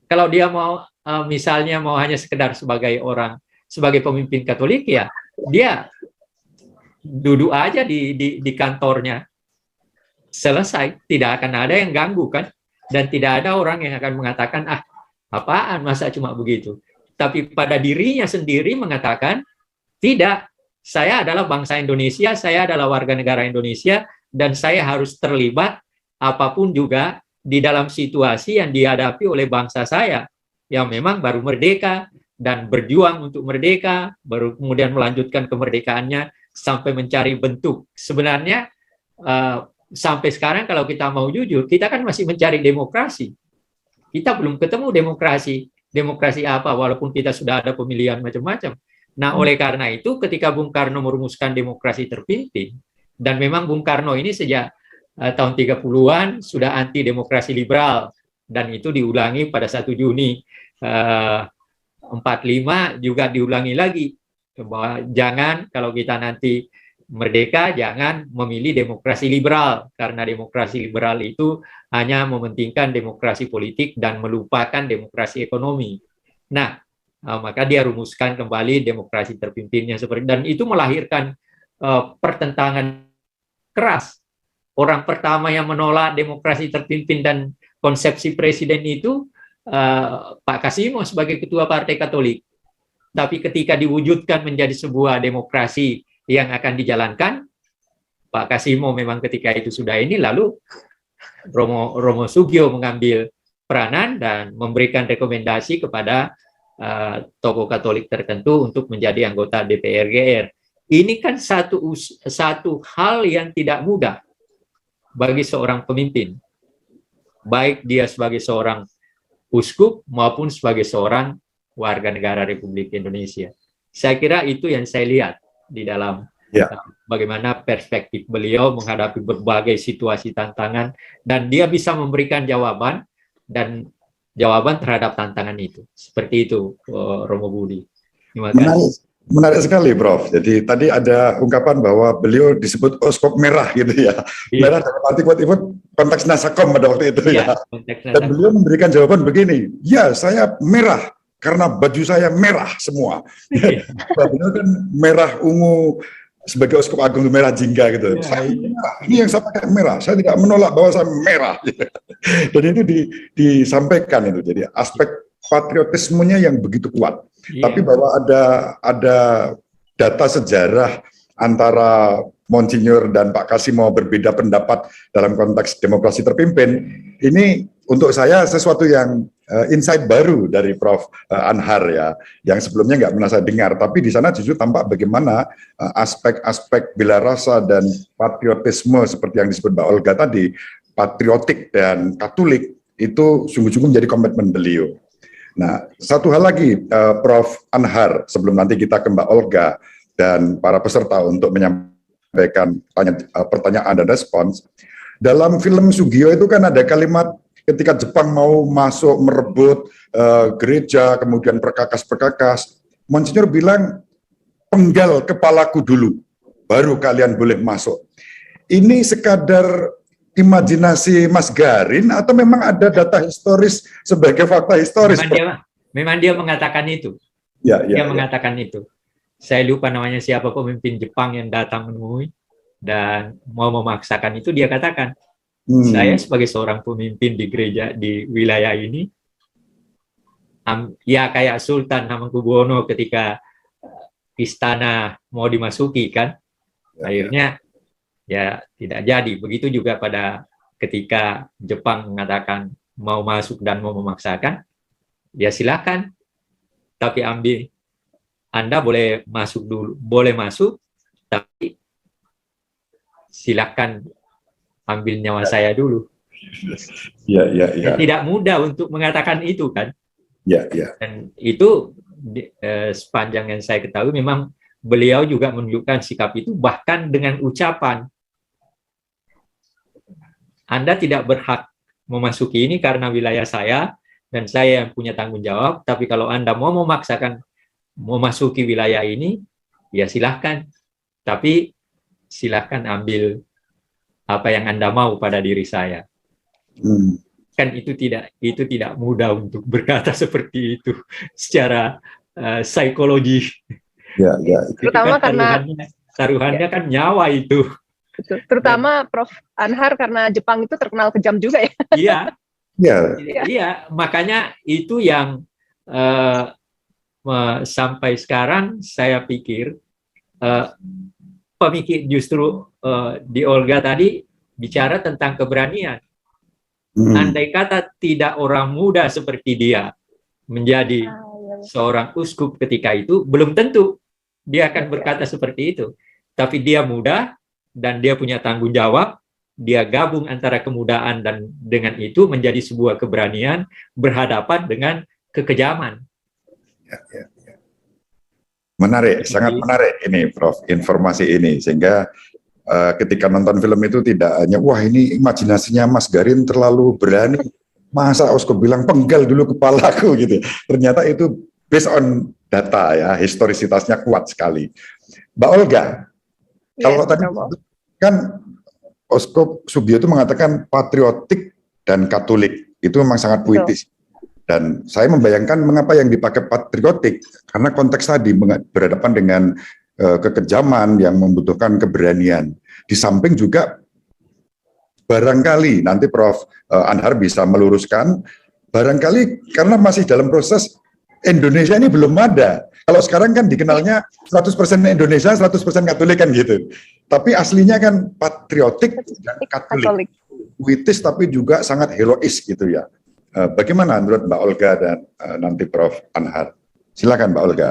Kalau dia mau misalnya mau hanya sekedar sebagai pemimpin Katolik, ya dia duduk aja di kantornya, selesai, tidak akan ada yang ganggu kan, dan tidak ada orang yang akan mengatakan apaan masa cuma begitu. Tapi pada dirinya sendiri mengatakan, tidak, saya adalah bangsa Indonesia, saya adalah warga negara Indonesia, dan saya harus terlibat apapun juga di dalam situasi yang dihadapi oleh bangsa saya yang memang baru merdeka dan berjuang untuk merdeka, baru kemudian melanjutkan kemerdekaannya sampai mencari bentuk. Sebenarnya sampai sekarang kalau kita mau jujur, kita kan masih mencari demokrasi. Kita belum ketemu demokrasi. Demokrasi apa, walaupun kita sudah ada pemilihan macam-macam. Nah, oleh karena itu ketika Bung Karno merumuskan demokrasi terpimpin, dan memang Bung Karno ini sejak tahun 30-an sudah anti demokrasi liberal, dan itu diulangi pada 1 Juni 45 juga diulangi lagi, bahwa jangan, kalau kita nanti merdeka, jangan memilih demokrasi liberal, karena demokrasi liberal itu hanya mementingkan demokrasi politik dan melupakan demokrasi ekonomi. Nah, maka dia rumuskan kembali demokrasi terpimpinnya seperti, dan itu melahirkan pertentangan keras. Orang pertama yang menolak demokrasi terpimpin dan konsepsi presiden itu Pak Kasimo sebagai ketua Partai Katolik. Tapi ketika diwujudkan menjadi sebuah demokrasi yang akan dijalankan, Pak Kasimo memang ketika itu sudah ini, lalu Romo Sugio mengambil peranan dan memberikan rekomendasi kepada tokoh Katolik tertentu untuk menjadi anggota DPR GR. Ini kan satu hal yang tidak mudah bagi seorang pemimpin, baik dia sebagai seorang uskup maupun sebagai seorang warga negara Republik Indonesia. Saya kira itu yang saya lihat di dalam bagaimana perspektif beliau menghadapi berbagai situasi tantangan, dan dia bisa memberikan jawaban terhadap tantangan itu. Seperti itu, Romo Budi. Terima kasih. Menarik sekali, Prof. Jadi tadi ada ungkapan bahwa beliau disebut uskup merah gitu ya. Merah dalam arti konteks Nasakom pada waktu itu ya. Dan beliau memberikan jawaban begini, ya saya merah karena baju saya merah semua. Beliau kan merah ungu, sebagai uskup agung merah jingga gitu. Saya merah, ini yang saya pakai merah. Saya tidak menolak bahwa saya merah. Dan itu disampaikan itu. Jadi aspek patriotismenya yang begitu kuat. Tapi bahwa ada data sejarah antara Monsinyur dan Pak Kasimo berbeda pendapat dalam konteks demokrasi terpimpin, ini untuk saya sesuatu yang insight baru dari Prof. Anhar ya, yang sebelumnya nggak pernah saya dengar. Tapi di sana justru tampak bagaimana aspek-aspek bela rasa dan patriotisme seperti yang disebut Mbak Olga tadi, patriotik dan Katolik itu sungguh-sungguh menjadi komitmen beliau. Nah, satu hal lagi, Prof. Anhar, sebelum nanti kita ke Mbak Olga dan para peserta untuk menyampaikan pertanyaan dan respons. Dalam film Sugio itu kan ada kalimat ketika Jepang mau masuk merebut gereja, kemudian perkakas-perkakas, Monsinyur bilang, penggal kepalaku dulu, baru kalian boleh masuk. Ini sekadar imajinasi Mas Garin atau memang ada data historis sebagai fakta historis? Memang dia mengatakan itu. Dia mengatakan itu. Saya lupa namanya siapa pemimpin Jepang yang datang menemui dan mau memaksakan itu, dia katakan, saya sebagai seorang pemimpin di gereja di wilayah ini, ya kayak Sultan Hamengkubuwono ketika istana mau dimasuki kan, akhirnya ya tidak jadi. Begitu juga pada ketika Jepang mengatakan mau masuk dan mau memaksakan, ya silakan. Tapi Anda boleh masuk dulu, boleh masuk, tapi silakan ambil nyawa saya dulu. Ya. Tidak mudah untuk mengatakan itu kan. Ya. Dan itu sepanjang yang saya ketahui memang beliau juga menunjukkan sikap itu bahkan dengan ucapan, Anda tidak berhak memasuki ini karena wilayah saya dan saya yang punya tanggung jawab, tapi kalau Anda mau memaksakan memasuki wilayah ini, ya silahkan. Tapi silahkan ambil apa yang Anda mau pada diri saya. Kan itu tidak mudah untuk berkata seperti itu secara psikologi. Ya. Terutama kan karena taruhannya kan nyawa itu. Betul. Terutama Prof. Anhar karena Jepang itu terkenal kejam juga ya. Iya. Makanya itu yang sampai sekarang saya pikir pemikir justru di Olga tadi bicara tentang keberanian. Andai kata tidak orang muda seperti dia menjadi seorang uskup ketika itu, belum tentu dia akan berkata seperti itu. Tapi dia muda dan dia punya tanggung jawab, dia gabung antara kemudaan dan dengan itu menjadi sebuah keberanian berhadapan dengan kekejaman. Ya. Menarik, sangat menarik ini Prof, informasi ini, sehingga ketika nonton film itu tidak hanya wah ini imajinasinya Mas Garin terlalu berani, masa uskup bilang penggal dulu kepalaku gitu. Ternyata itu based on data ya, historisitasnya kuat sekali. Mbak Olga, kalau tadi kan Uskup Sugio itu mengatakan patriotik dan Katolik, itu memang sangat puitis. Dan saya membayangkan mengapa yang dipakai patriotik, karena konteks tadi berhadapan dengan kekejaman yang membutuhkan keberanian. Di samping juga barangkali nanti Prof. Anhar bisa meluruskan, barangkali karena masih dalam proses Indonesia ini belum ada. Kalau sekarang kan dikenalnya 100% Indonesia, 100% Katolik kan gitu. Tapi aslinya kan patriotik dan Katolik. Puitis tapi juga sangat herois gitu ya. Bagaimana menurut Mbak Olga dan nanti Prof. Anhar? Silakan Mbak Olga.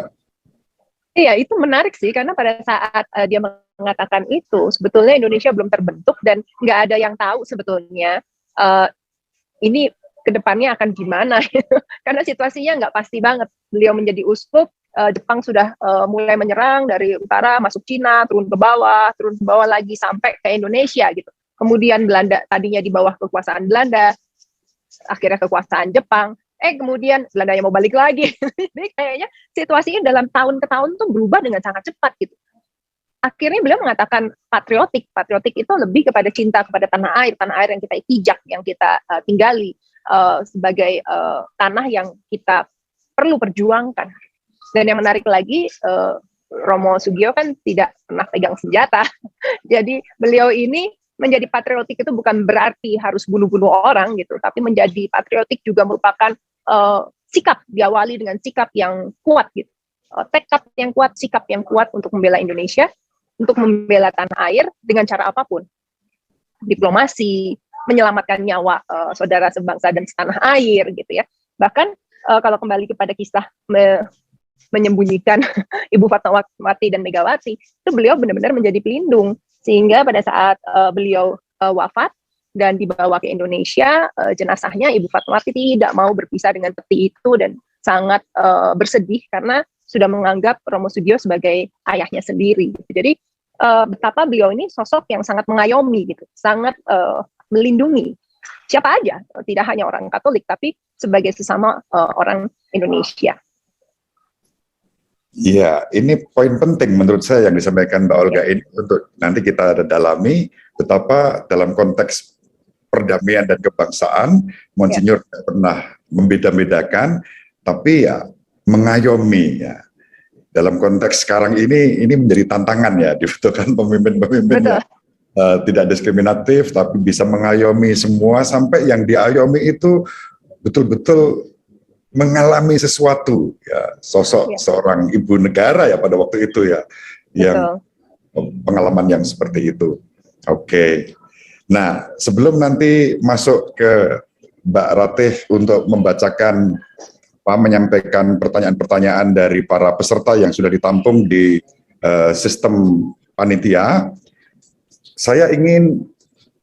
Iya, itu menarik sih, karena pada saat dia mengatakan itu, sebetulnya Indonesia belum terbentuk dan nggak ada yang tahu sebetulnya ini kedepannya akan gimana. Karena situasinya nggak pasti banget. Beliau menjadi uskup, Jepang sudah mulai menyerang dari utara, masuk Cina, turun ke bawah lagi sampai ke Indonesia gitu. Kemudian Belanda tadinya di bawah kekuasaan Belanda, akhirnya kekuasaan Jepang. Kemudian Belanda yang mau balik lagi. Jadi kayaknya situasinya dalam tahun ke tahun tuh berubah dengan sangat cepat gitu. Akhirnya beliau mengatakan patriotik. Patriotik itu lebih kepada cinta kepada tanah air yang kita pijak, yang kita tinggali sebagai tanah yang kita perlu perjuangkan. Dan yang menarik lagi, Romo Sugio kan tidak pernah pegang senjata. Jadi beliau ini menjadi patriotik itu bukan berarti harus bunuh-bunuh orang gitu, tapi menjadi patriotik juga merupakan sikap, diawali dengan sikap yang kuat gitu, tekad yang kuat, sikap yang kuat untuk membela Indonesia, untuk membela tanah air dengan cara apapun, diplomasi, menyelamatkan nyawa saudara sebangsa dan setanah air gitu ya. Bahkan kalau kembali kepada kisah menyembunyikan Ibu Fatmawati dan Megawati, itu beliau benar-benar menjadi pelindung, sehingga pada saat beliau wafat dan dibawa ke Indonesia, jenazahnya Ibu Fatmawati tidak mau berpisah dengan peti itu dan sangat bersedih karena sudah menganggap Romo Sugio sebagai ayahnya sendiri. Jadi betapa beliau ini sosok yang sangat mengayomi gitu, sangat melindungi siapa aja, tidak hanya orang Katolik tapi sebagai sesama orang Indonesia. Iya, ini poin penting menurut saya yang disampaikan Mbak Olga ini untuk nanti kita dalami betapa dalam konteks perdamaian dan kebangsaan, Monsinyur tidak pernah membeda-bedakan, tapi ya mengayomi ya. Dalam konteks sekarang ini menjadi tantangan ya, dibutuhkan pemimpin-pemimpin yang tidak diskriminatif, tapi bisa mengayomi semua sampai yang diayomi itu betul-betul mengalami sesuatu ya, sosok seorang ibu negara ya pada waktu itu ya, yang pengalaman yang seperti itu. Oke. Nah, sebelum nanti masuk ke Mbak Ratih untuk membacakan, menyampaikan pertanyaan-pertanyaan dari para peserta yang sudah ditampung di sistem panitia. Saya ingin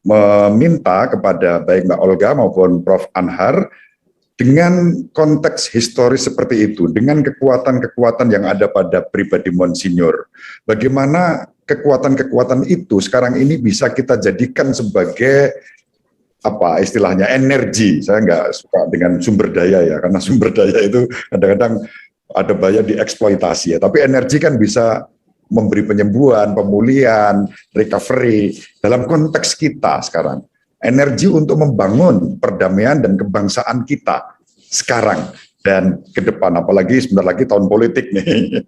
meminta kepada baik Mbak Olga maupun Prof. Anhar, dengan konteks historis seperti itu, dengan kekuatan-kekuatan yang ada pada pribadi Monsinyur, bagaimana kekuatan-kekuatan itu sekarang ini bisa kita jadikan sebagai apa istilahnya energi. Saya nggak suka dengan sumber daya ya, karena sumber daya itu kadang-kadang ada banyak dieksploitasi ya. Tapi energi kan bisa memberi penyembuhan, pemulihan, recovery dalam konteks kita sekarang. Energi untuk membangun perdamaian dan kebangsaan kita sekarang dan ke depan, apalagi sebentar lagi tahun politik nih.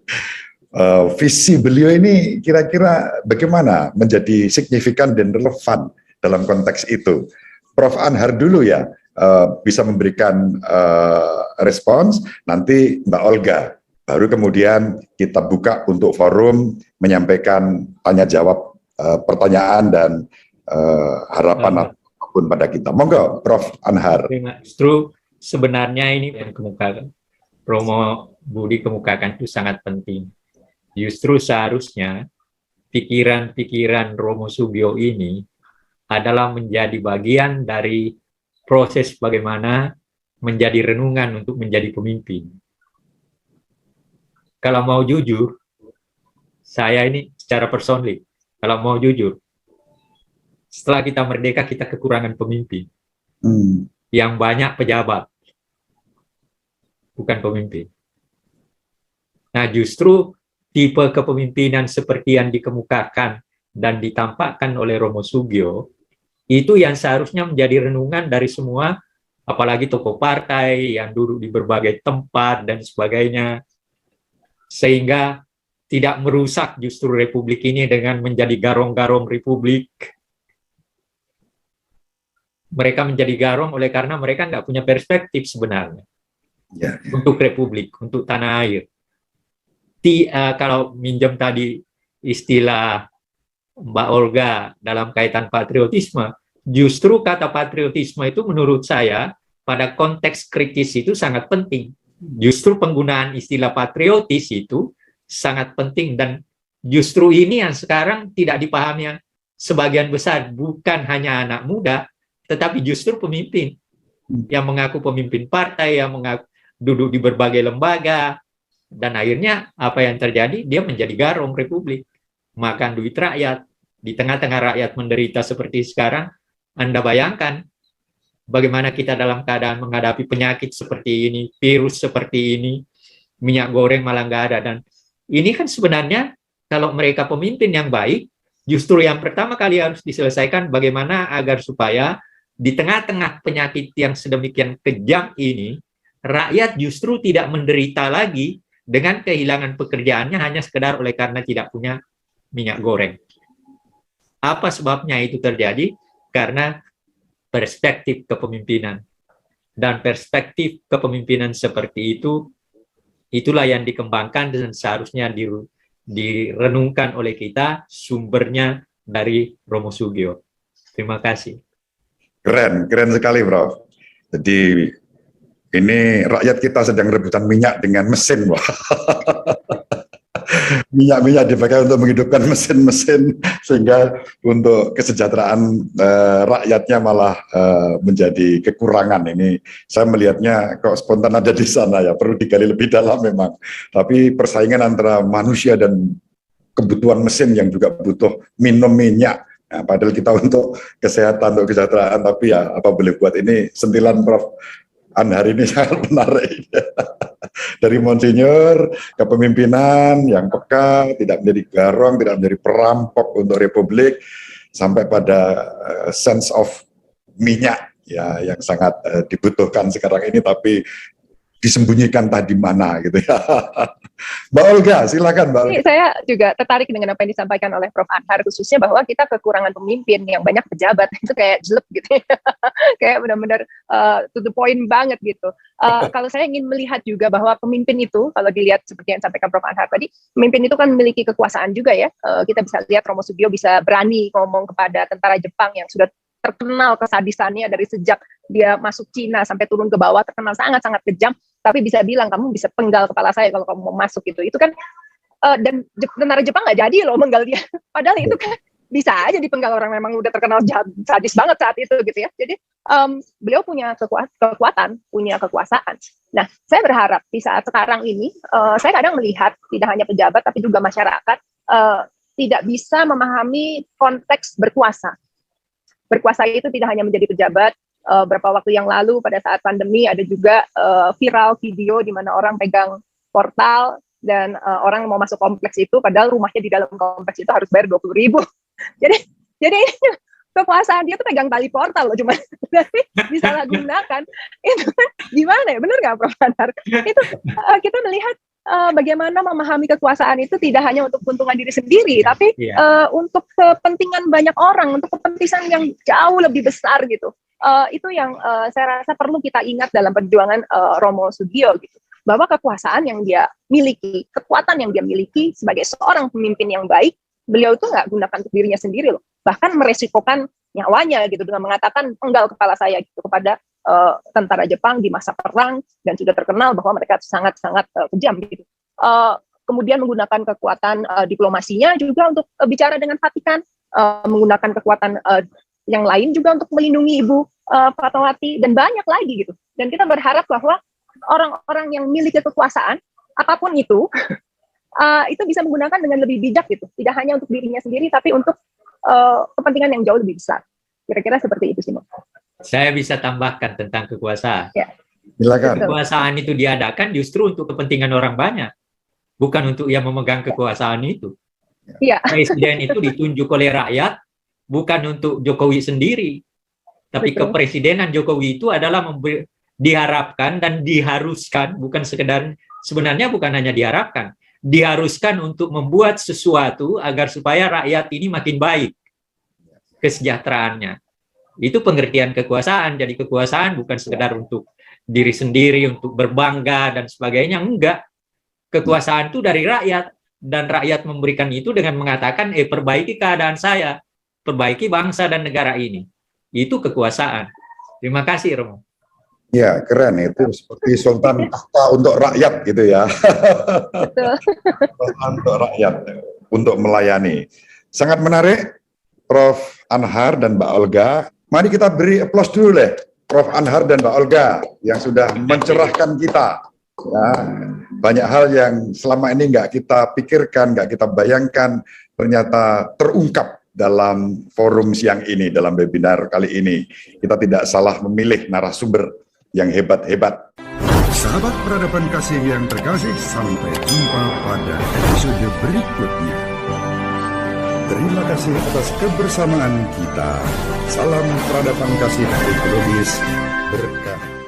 Visi beliau ini kira-kira bagaimana menjadi signifikan dan relevan dalam konteks itu. Prof. Anhar dulu ya, bisa memberikan respons, nanti Mbak Olga, baru kemudian kita buka untuk forum menyampaikan tanya jawab, pertanyaan dan harapan apapun pada kita. Monggo, Prof. Anhar. Justru sebenarnya ini yang kemukakan, Romo Budi kemukakan itu sangat penting. Justru seharusnya pikiran-pikiran Romo Sugio ini adalah menjadi bagian dari proses bagaimana menjadi renungan untuk menjadi pemimpin. Kalau mau jujur, saya ini secara personal, kalau mau jujur, setelah kita merdeka kita kekurangan pemimpin. Yang banyak pejabat, bukan pemimpin. Nah, justru tipe kepemimpinan seperti yang dikemukakan dan ditampakkan oleh Romo Sugio, itu yang seharusnya menjadi renungan dari semua, apalagi tokoh partai yang duduk di berbagai tempat dan sebagainya, sehingga tidak merusak justru republik ini dengan menjadi garong-garong republik. Mereka menjadi garong oleh karena mereka nggak punya perspektif sebenarnya untuk republik, untuk tanah air. Kalau minjem tadi istilah Mbak Olga dalam kaitan patriotisme, justru kata patriotisme itu menurut saya pada konteks kritis itu sangat penting. Justru penggunaan istilah patriotis itu sangat penting, dan justru ini yang sekarang tidak dipahami sebagian besar, bukan hanya anak muda, tetapi justru pemimpin yang mengaku pemimpin partai, yang mengaku duduk di berbagai lembaga, dan akhirnya apa yang terjadi? Dia menjadi garong republik, makan duit rakyat. Di tengah-tengah rakyat menderita seperti sekarang, Anda bayangkan bagaimana kita dalam keadaan menghadapi penyakit seperti ini, virus seperti ini, minyak goreng malah nggak ada. Dan ini kan sebenarnya kalau mereka pemimpin yang baik, justru yang pertama kali harus diselesaikan bagaimana agar supaya di tengah-tengah penyakit yang sedemikian kejam ini, rakyat justru tidak menderita lagi dengan kehilangan pekerjaannya hanya sekedar oleh karena tidak punya minyak goreng. Apa sebabnya itu terjadi? Karena perspektif kepemimpinan. Dan perspektif kepemimpinan seperti itu, itulah yang dikembangkan dan seharusnya direnungkan oleh kita, sumbernya dari Romo Sugio. Terima kasih. Keren sekali, Prof. Jadi ini rakyat kita sedang rebutan minyak dengan mesin, wah. Minyak dipakai untuk menghidupkan mesin-mesin, sehingga untuk kesejahteraan rakyatnya malah menjadi kekurangan. Ini saya melihatnya kok spontan ada di sana ya, perlu digali lebih dalam memang. Tapi persaingan antara manusia dan kebutuhan mesin yang juga butuh minum minyak. Nah, padahal kita untuk kesehatan, untuk kesejahteraan, tapi ya apa boleh buat. Ini sentilan Prof. Anhar ini sangat menarik. Dari Monsinyur, kepemimpinan yang peka, tidak menjadi garong, tidak menjadi perampok untuk republik, sampai pada sense of minyak ya yang sangat dibutuhkan sekarang ini, tapi disembunyikan tadi mana gitu ya. Mbak Olga, silakan Mbak Olga. Saya juga tertarik dengan apa yang disampaikan oleh Prof. Anhar, khususnya bahwa kita kekurangan pemimpin yang banyak pejabat, itu kayak jelek gitu ya. Kayak benar-benar to the point banget gitu. Kalau saya ingin melihat juga bahwa pemimpin itu, kalau dilihat seperti yang disampaikan Prof. Anhar tadi, pemimpin itu kan memiliki kekuasaan juga ya. Kita bisa lihat Romo Sugio bisa berani ngomong kepada tentara Jepang yang sudah terkenal kesadisannya dari sejak dia masuk Cina sampai turun ke bawah, terkenal sangat-sangat kejam, tapi bisa bilang kamu bisa penggal kepala saya kalau kamu mau masuk gitu. Itu kan dan tentara Jepang nggak jadi loh menggal dia. Padahal itu kan bisa aja dipenggal, orang memang udah terkenal sadis banget saat itu gitu ya. Jadi beliau punya kekuatan, punya kekuasaan. Nah, saya berharap di saat sekarang ini, saya kadang melihat tidak hanya pejabat tapi juga masyarakat tidak bisa memahami konteks berkuasa. Berkuasa itu tidak hanya menjadi pejabat. Beberapa waktu yang lalu pada saat pandemi ada juga viral video di mana orang pegang portal dan orang mau masuk kompleks itu, padahal rumahnya di dalam kompleks itu harus bayar 20.000. Jadi kekuasaan dia tuh pegang tali portal loh, cuma disalahgunakan. Itu gimana ya, benar nggak Prof. Anhar? Itu kita melihat bagaimana memahami kekuasaan itu tidak hanya untuk keuntungan diri sendiri, tapi untuk kepentingan banyak orang, untuk kepentingan yang jauh lebih besar gitu. Itu yang saya rasa perlu kita ingat dalam perjuangan Romo Sugio gitu. Bahwa kekuasaan yang dia miliki, kekuatan yang dia miliki sebagai seorang pemimpin yang baik, beliau itu nggak gunakan untuk dirinya sendiri loh. Bahkan meresikokan nyawanya gitu dengan mengatakan penggal kepala saya gitu kepada tentara Jepang di masa perang, dan sudah terkenal bahwa mereka sangat-sangat kejam gitu. Kemudian menggunakan kekuatan diplomasinya juga untuk bicara dengan Vatikan, menggunakan kekuatan yang lain juga untuk melindungi Ibu Fatmawati dan banyak lagi gitu. Dan kita berharap bahwa orang-orang yang memiliki kekuasaan apapun itu bisa menggunakan dengan lebih bijak gitu. Tidak hanya untuk dirinya sendiri tapi untuk kepentingan yang jauh lebih besar. Kira-kira seperti itu sih, Mas. Saya bisa tambahkan tentang kekuasaan. Ya. Silakan. Kekuasaan itu diadakan justru untuk kepentingan orang banyak, bukan untuk yang memegang kekuasaan itu. Ya. Presiden itu ditunjuk oleh rakyat, bukan untuk Jokowi sendiri. Tapi Betul. kepresidenan Jokowi itu adalah diharapkan dan diharuskan, bukan sekedar, sebenarnya bukan hanya diharapkan, diharuskan untuk membuat sesuatu agar supaya rakyat ini makin baik kesejahteraannya. Itu pengertian kekuasaan. Jadi kekuasaan bukan sekedar untuk diri sendiri, untuk berbangga dan sebagainya. Enggak. Kekuasaan itu dari rakyat, dan rakyat memberikan itu dengan mengatakan, perbaiki keadaan saya, perbaiki bangsa dan negara ini. Itu kekuasaan. Terima kasih, Romo. Ya, keren itu, seperti Sultan Tahta untuk rakyat gitu ya. Betul. Untuk rakyat, untuk melayani. Sangat menarik, Prof. Anhar dan Mbak Olga. Mari kita beri aplaus dulu deh, Prof. Anhar dan Mbak Olga yang sudah mencerahkan kita. Ya, banyak hal yang selama ini nggak kita pikirkan, nggak kita bayangkan, ternyata terungkap dalam forum siang ini, dalam webinar kali ini. Kita tidak salah memilih narasumber yang hebat-hebat. Sahabat peradaban kasih yang terkasih, sampai jumpa pada episode berikutnya. Terima kasih atas kebersamaan kita. Salam peradaban kasih ekologis berkah.